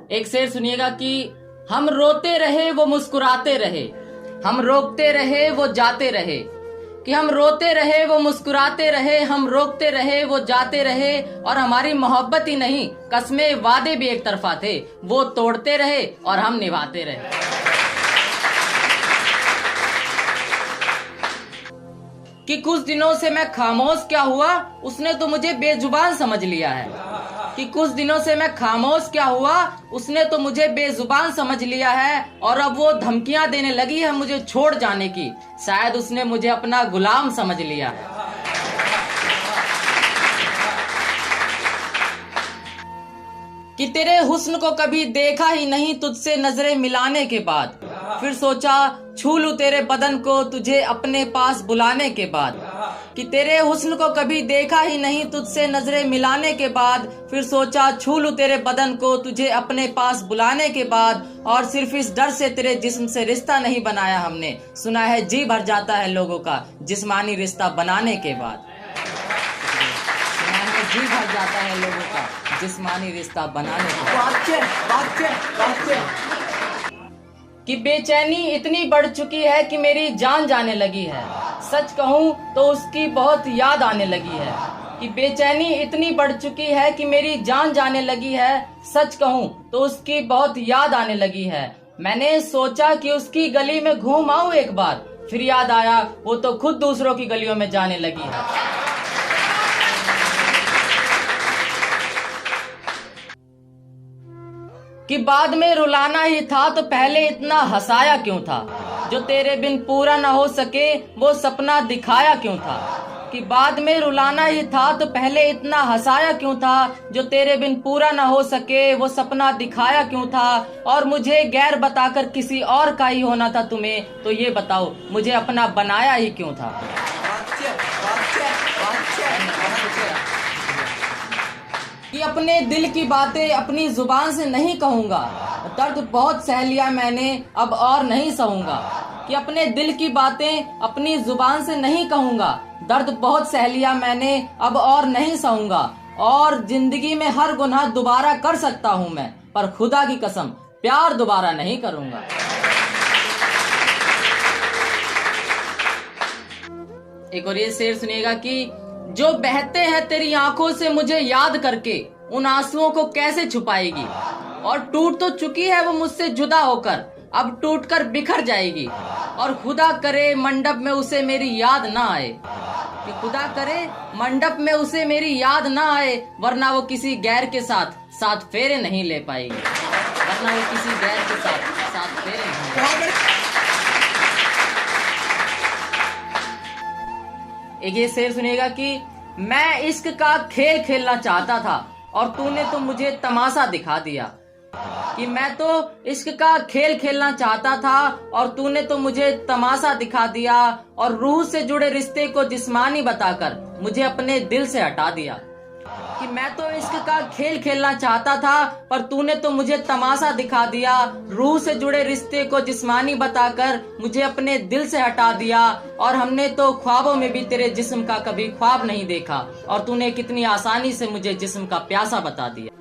एक शेर सुनिएगा कि हम रोते रहे वो मुस्कुराते रहे, हम रोकते रहे वो जाते रहे, कि हम रोते रहे वो मुस्कुराते रहे, हम रोकते रहे वो जाते रहे, और हमारी मोहब्बत ही नहीं कस्में वादे भी एक तरफा थे, वो तोड़ते रहे और हम निभाते रहे। कि कुछ दिनों से मैं खामोश क्या हुआ, उसने तो मुझे बेजुबान समझ लिया है। कि कुछ दिनों से मैं खामोश क्या हुआ, उसने तो मुझे बेजुबान समझ लिया है, और अब वो धमकियां देने लगी है मुझे छोड़ जाने की, शायद उसने मुझे अपना गुलाम समझ लिया है। कि तेरे हुस्न को कभी देखा ही नहीं तुझसे नजरें मिलाने के बाद, फिर सोचा छू लूं तेरे बदन को तुझे अपने पास बुलाने के बाद। कि तेरे हुस्न को कभी देखा ही नहीं तुझसे नजरें मिलाने के बाद, फिर सोचा छू लूं तेरे बदन को तुझे अपने पास बुलाने के बाद, और सिर्फ इस डर से तेरे जिस्म से रिश्ता नहीं बनाया हमने, सुना है जी भर जाता है लोगों का जिस्मानी रिश्ता बनाने के बाद। सुना है जी भर जाता है लोगों का जिस्मानी रिश्ता बनाने के बाद। कि बेचैनी इतनी बढ़ चुकी है कि मेरी जान जाने लगी है, सच कहूँ तो उसकी बहुत याद आने लगी है। कि बेचैनी इतनी बढ़ चुकी है कि मेरी जान जाने लगी है, सच कहूँ तो उसकी बहुत याद आने लगी है। मैंने सोचा कि उसकी गली में घूम आऊं एक बार, फिर याद आया वो तो खुद दूसरों की गलियों में जाने लगी है। कि बाद में रुलाना ही था तो पहले इतना हंसाया क्यों था, जो तेरे बिन पूरा ना हो सके वो सपना दिखाया क्यों था। कि बाद में रुलाना ही था तो पहले इतना हंसाया क्यों था, जो तेरे बिन पूरा ना हो सके वो सपना दिखाया क्यों था। और मुझे गैर बताकर किसी और का ही होना था तुम्हें, तो ये बताओ मुझे अपना बनाया ही क्यों था। कि अपने दिल की बातें अपनी जुबान से नहीं कहूँगा, दर्द बहुत सह लिया मैंने अब और नहीं सहूँगा। कि अपने दिल की बातें अपनी जुबान से नहीं कहूँगा, दर्द बहुत सह लिया मैंने अब और नहीं सहूँगा। और जिंदगी में हर गुनाह दोबारा कर सकता हूँ मैं, पर खुदा की कसम प्यार दोबारा नहीं करूँगा। एक और ये शेर सुनिएगा कि जो बहते हैं तेरी आंखों से मुझे याद करके, उन आंसुओं को कैसे छुपाएगी, और टूट तो चुकी है वो मुझसे जुदा होकर, अब टूटकर बिखर जाएगी। और खुदा करे मंडप में उसे मेरी याद ना आए, कि खुदा करे मंडप में उसे मेरी याद ना आए, वरना वो किसी गैर के साथ फेरे नहीं ले पाएगी, वरना वो किसी गैर के साथ फेरे नहीं। एक ये शेर सुनिएगा कि मैं इश्क का खेल खेलना चाहता था और तूने तो मुझे तमाशा दिखा दिया। कि मैं तो इश्क का खेल खेलना चाहता था और तूने तो मुझे तमाशा दिखा दिया, और रूह से जुड़े रिश्ते को जिस्मानी बताकर मुझे अपने दिल से हटा दिया। कि मैं तो इश्क का खेल खेलना चाहता था पर तूने तो मुझे तमाशा दिखा दिया, रूह से जुड़े रिश्ते को जिस्मानी बताकर मुझे अपने दिल से हटा दिया। और हमने तो ख्वाबों में भी तेरे जिस्म का कभी ख्वाब नहीं देखा, और तूने कितनी आसानी से मुझे जिस्म का प्यासा बता दिया।